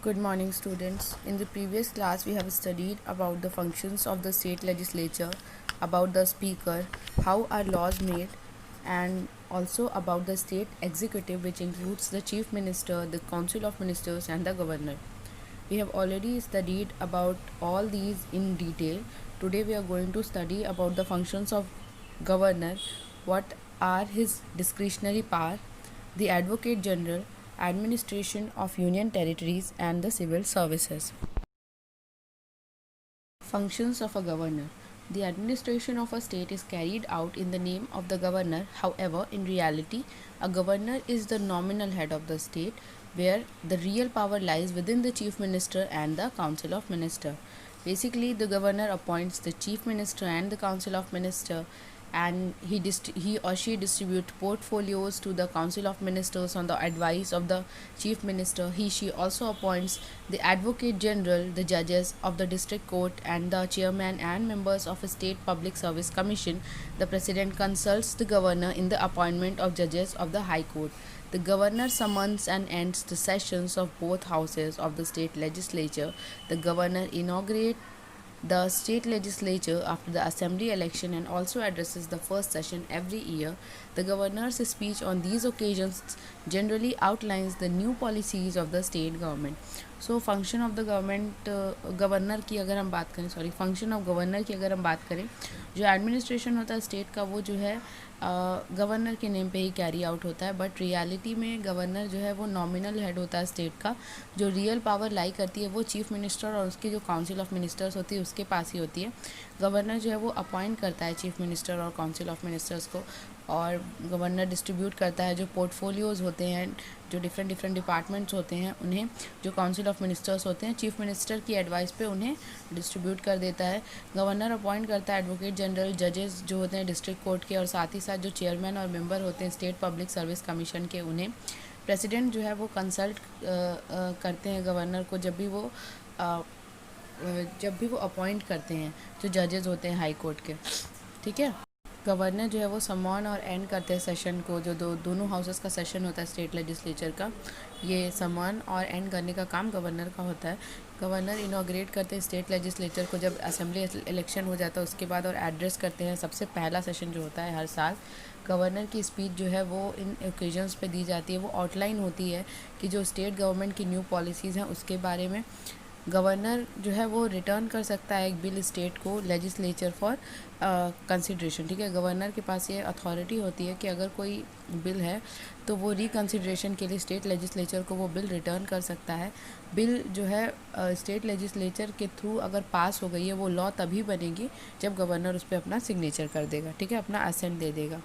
Good morning, students. In the previous class, we have studied about the functions of the state legislature, about the speaker, how are laws made, and also about the state executive, which includes the chief minister, the council of ministers, and the governor. We have already studied about all these in detail. Today, we are going to study about the functions of governor, what are his discretionary power, the advocate general, administration of union territories, and the civil services. Functions of a governor. The administration of a state is carried out in the name of the governor. However, in reality, a governor is the nominal head of the state, where the real power lies within the chief minister and the council of minister. Basically, the governor appoints the chief minister and the council of minister, and he or she distribute portfolios to the council of ministers on the advice of the chief minister. She also appoints the advocate general, the judges of the district court, and the chairman and members of a state public service commission. The president consults the governor in the appointment of judges of the high court. The governor summons and ends the sessions of both houses of the state legislature. The governor inaugurates the state legislature after the assembly election and also addresses the first session every year. The governor's speech on these occasions generally outlines the new policies of the state government. So function of the government governor की अगर हम बात करें function of governor की अगर हम बात करें, जो एडमिनिस्ट्रेशन होता है स्टेट का वो जो है गवर्नर के नेम पे ही कैरी आउट होता है, बट रियलिटी में गवर्नर जो है वो नॉमिनल हेड होता है स्टेट का. जो रियल पावर लाई करती है वो चीफ मिनिस्टर और उसकी जो काउंसिल ऑफ मिनिस्टर्स होती है उसके पास ही होती है. गवर्नर जो है वो अपॉइंट करता है चीफ मिनिस्टर और काउंसिल ऑफ मिनिस्टर्स को, और गवर्नर डिस्ट्रीब्यूट करता है जो पोर्टफोलियोज़ होते हैं, जो डिफरेंट डिपार्टमेंट्स होते हैं उन्हें जो काउंसिल ऑफ मिनिस्टर्स होते हैं चीफ मिनिस्टर की एडवाइस पे उन्हें डिस्ट्रीब्यूट कर देता है. गवर्नर अपॉइंट करता है एडवोकेट जनरल, जजेस जो होते हैं डिस्ट्रिक्ट कोर्ट के, और साथ ही साथ जो चेयरमैन और मेंबर होते हैं स्टेट पब्लिक सर्विस कमीशन के, उन्हें प्रेसिडेंट जो है वो कंसल्ट करते हैं गवर्नर को जब भी वो अपॉइंट करते हैं जो जजेस होते हैं हाई कोर्ट के. ठीक है. गवर्नर जो है वो समॉन और एंड करते हैं सेशन को, जो दोनों हाउसेस का सेशन होता है स्टेट लेजिस्लेचर का, ये समॉन और एंड करने का काम गवर्नर का होता है. गवर्नर इनॉग्रेट करते हैं स्टेट लेजिस्लेचर को जब असेंबली इलेक्शन हो जाता है उसके बाद, और एड्रेस करते हैं सबसे पहला सेशन जो होता है हर साल. गवर्नर की स्पीच जो है वो इन ओकेजन्स पे दी जाती है. वो आउटलाइन होती है कि जो स्टेट गवर्नमेंट की न्यू पॉलिसीज़ हैं उसके बारे में. गवर्नर जो है वो रिटर्न कर सकता है एक बिल स्टेट को लेजिस्लेचर फॉर कंसिड्रेशन. ठीक है. गवर्नर के पास ये अथॉरिटी होती है कि अगर कोई बिल है तो वो रिकन्सिड्रेशन के लिए स्टेट लेजिस्लेचर को वो बिल रिटर्न कर सकता है. बिल जो है स्टेट लेजिस्लेचर के थ्रू अगर पास हो गई है वो लॉ तभी बनेगी जब गवर्नर उस पर अपना सिग्नेचर कर देगा. ठीक है. अपना असेंट दे देगा.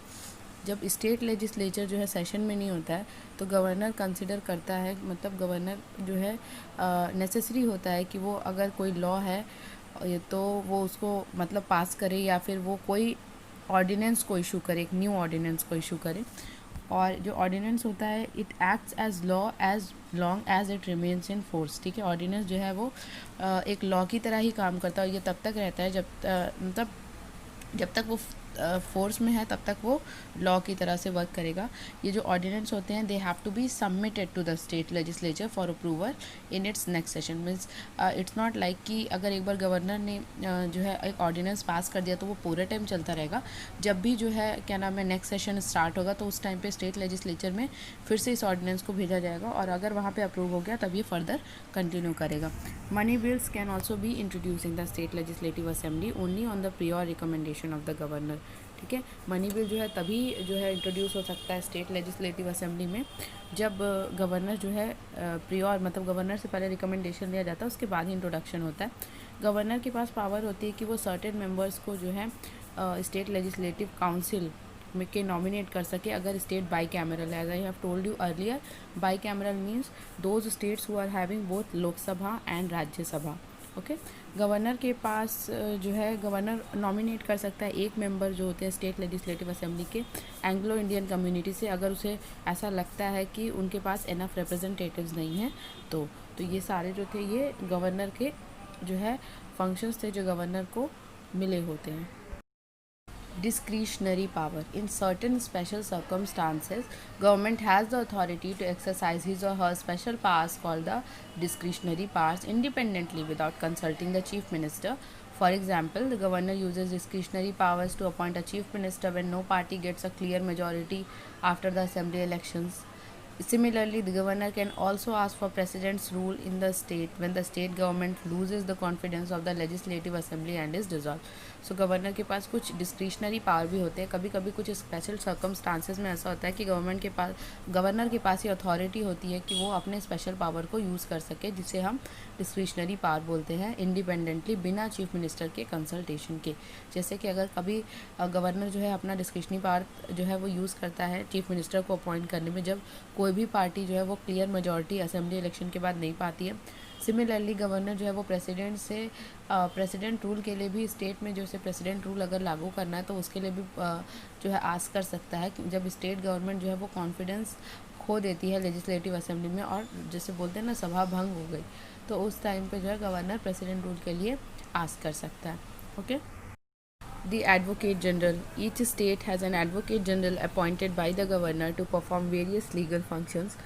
जब स्टेट लेजिस्लेचर जो है सेशन में नहीं होता है तो गवर्नर कंसिडर करता है, मतलब गवर्नर जो है नेसेसरी होता है कि वो अगर कोई लॉ है तो वो उसको मतलब पास करे, या फिर वो कोई ऑर्डिनेंस को इशू करे, एक न्यू ऑर्डिनेंस को इशू करे. और जो ऑर्डिनेंस होता है it acts as law as long as it remains in force. ठीक है. ऑर्डिनेंस जो है वो एक लॉ की तरह ही काम करता है, और ये तब तक रहता है जब तक वो फोर्स में है तब तक वो लॉ की तरह से वर्क करेगा. ये जो ऑर्डिनेंस होते हैं they have to be submitted to the state legislature for approval in its next session. Means it's not like कि अगर एक बार गवर्नर ने जो है एक ऑर्डिनेंस पास कर दिया तो वो पूरे टाइम चलता रहेगा. जब भी जो है क्या नाम है नेक्स्ट सेशन स्टार्ट होगा तो उस टाइम पे स्टेट लेजिस्लेचर में फिर से इस ऑर्डिनेंस को भेजा जाएगा, और अगर वहाँ पे अप्रूव हो गया तब ये फर्दर कंटिन्यू करेगा. Money bills can also be introduce in the state legislative assembly only on the prior recommendation of the governor. ठीक है. मनी बिल जो है तभी जो है इंट्रोड्यूस हो सकता है स्टेट लेजिस्लेटिव असेंबली में जब गवर्नर जो है प्रियोर, मतलब गवर्नर से पहले रिकमेंडेशन लिया जाता है उसके बाद ही इंट्रोडक्शन होता है. गवर्नर के पास पावर होती है कि वो सर्टेन मेंबर्स को जो है स्टेट लेजिस्लेटिव काउंसिल में के नॉमिनेट कर सके अगर स्टेट बाई कैमरल है. As I have told you earlier, bicameral means those states who are having both Lok Sabha and Rajya Sabha. Okay. Governor के पास जो है गवर्नर नॉमिनेट कर सकता है एक मेंबर जो होते हैं स्टेट लेजिस्लेटिव असेंबली के एंग्लो इंडियन कम्युनिटी से, अगर उसे ऐसा लगता है कि उनके पास इनफ रिप्रेजेंटेटिव्स नहीं हैं तो ये सारे जो थे ये गवर्नर के जो है फंक्शंस थे जो गवर्नर को मिले होते हैं. Discretionary power. In certain special circumstances, government has the authority to exercise his or her special powers called the discretionary powers independently without consulting the chief minister. For example, the governor uses discretionary powers to appoint a chief minister when no party gets a clear majority after the assembly elections. Similarly, the governor can also ask for president's rule in the state when the state government loses the confidence of the legislative assembly and is dissolved. So governor के पास कुछ discretionary power भी होते हैं. कभी कभी कुछ special circumstances में ऐसा होता है कि गवर्नर के पास ये अथॉरिटी होती है कि वो अपने स्पेशल पावर को यूज़ कर सके, जिसे हम डिस्क्रिशनरी पावर बोलते हैं, इंडिपेंडेंटली बिना चीफ मिनिस्टर के कंसल्टेशन के. जैसे कि अगर कभी गवर्नर जो है अपना डिस्क्रिशनरी पावर जो है वो यूज़ करता है चीफ मिनिस्टर को अपॉइंट करने में, जब कोई भी पार्टी जो है वो क्लियर मेजॉरिटी असेंबली इलेक्शन के बाद नहीं पाती है. सिमिलरली गवर्नर जो है वो प्रेसिडेंट रूल के लिए भी स्टेट में जैसे प्रेसिडेंट रूल अगर लागू करना है तो उसके लिए भी जो है आस्क कर सकता है कि जब स्टेट गवर्नमेंट जो है वो कॉन्फिडेंस खो देती है लेजिस्लेटिव असेंबली में और जैसे बोलते हैं ना सभा भंग हो गई, तो उस टाइम पे जो है गवर्नर प्रेसिडेंट रूल के लिए आस्क कर सकता है. Okay. The Advocate General. Each state has an Advocate General appointed by the governor to perform various legal functions.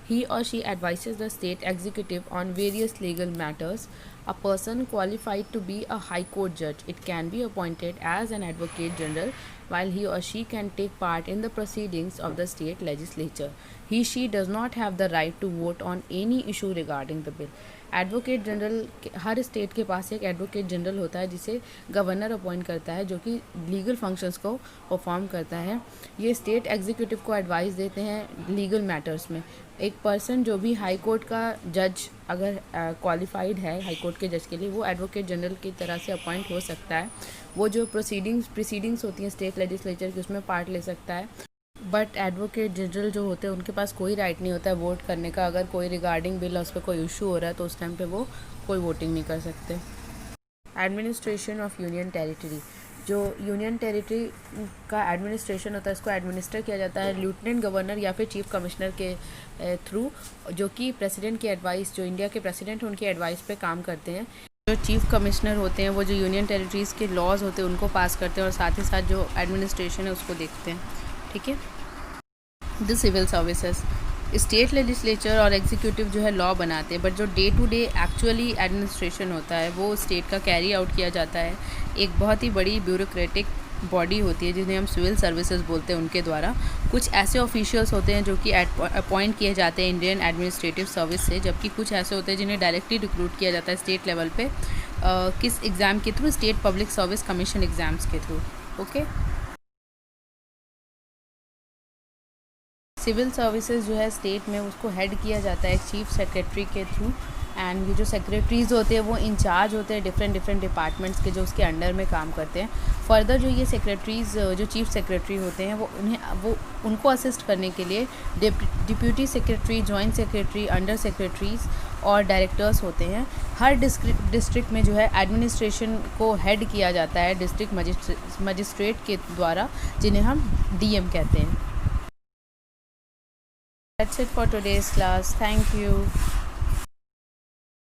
He or she advises the state executive on various legal matters. A person qualified to be a high court judge, it can be appointed as an Advocate General, while he or she can take part in the proceedings of the state legislature. He/she does not have the right to vote on any issue regarding the bill. Advocate general her state के पास एक advocate general होता है जिसे governor appoint करता है, जो कि legal functions को परफॉर्म करता है. ये स्टेट एग्जीक्यूटिव को एडवाइस देते हैं लीगल मैटर्स में. एक पर्सन जो भी हाई कोर्ट का जज अगर क्वालिफाइड है हाई कोर्ट के जज के लिए, वो एडवोकेट जनरल की तरह से अपॉइंट हो सकता है. वो जो प्रोसीडिंग्स होती हैं स्टेट लेजिस्लेचर की, उसमें पार्ट ले सकता है. बट एडवोकेट जनरल जो होते हैं उनके पास कोई राइट नहीं होता है वोट करने का. अगर कोई रिगार्डिंग बिल उस पर कोई इशू हो रहा है तो उस टाइम पे वो कोई वोटिंग नहीं कर सकते. Administration of union territory. जो यूनियन टेरिटरी का एडमिनिस्ट्रेशन होता है इसको एडमिनिस्टर किया जाता है लेफ्टिनेंट गवर्नर या फिर चीफ कमिश्नर के थ्रू, जो कि प्रेसिडेंट की एडवाइस, जो इंडिया के प्रेसिडेंट उनकी एडवाइस पे काम करते हैं. जो चीफ कमिश्नर होते हैं वो जो यूनियन टेरिटरीज़ के लॉज होते हैं उनको पास करते हैं और साथ ही साथ जो एडमिनिस्ट्रेशन है उसको देखते हैं. ठीक है. The civil services. State legislature और एग्जीक्यूटिव जो है लॉ बनाते हैं, बट जो day to day actually administration होता है वो स्टेट का कैरी आउट किया जाता है एक बहुत ही बड़ी ब्यूरोक्रेटिक बॉडी होती है जिन्हें हम सिविल सर्विसेज बोलते हैं, उनके द्वारा. कुछ ऐसे ऑफिशियल्स होते हैं जो कि अपॉइंट किए जाते हैं इंडियन एडमिनिस्ट्रेटिव सर्विस से, जबकि कुछ ऐसे होते हैं जिन्हें डायरेक्टली रिक्रूट किया जाता है स्टेट लेवल पे. किस एग्ज़ाम के through? State public service commission exams के थ्रू. ओके. सिविल सर्विसेज जो है स्टेट में उसको हेड किया जाता है एक चीफ सेक्रेटरी के थ्रू. एंड ये जो सेक्रेटरीज़ होते हैं वो इंचार्ज होते हैं डिफरेंट डिपार्टमेंट्स के जो उसके अंडर में काम करते हैं. फर्दर जो ये सेक्रेटरीज़ जो चीफ सेक्रेटरी होते हैं वो उनको असिस्ट करने के लिए deputy secretary, joint secretary, under secretaries और डायरेक्टर्स होते हैं. हर डिस्ट्रिक्ट में जो है एडमिनिस्ट्रेशन को हेड किया जाता है डिस्ट्रिक्ट मजिस्ट्रेट के द्वारा, जिन्हें हम DM कहते हैं. That's it for today's class. Thank you.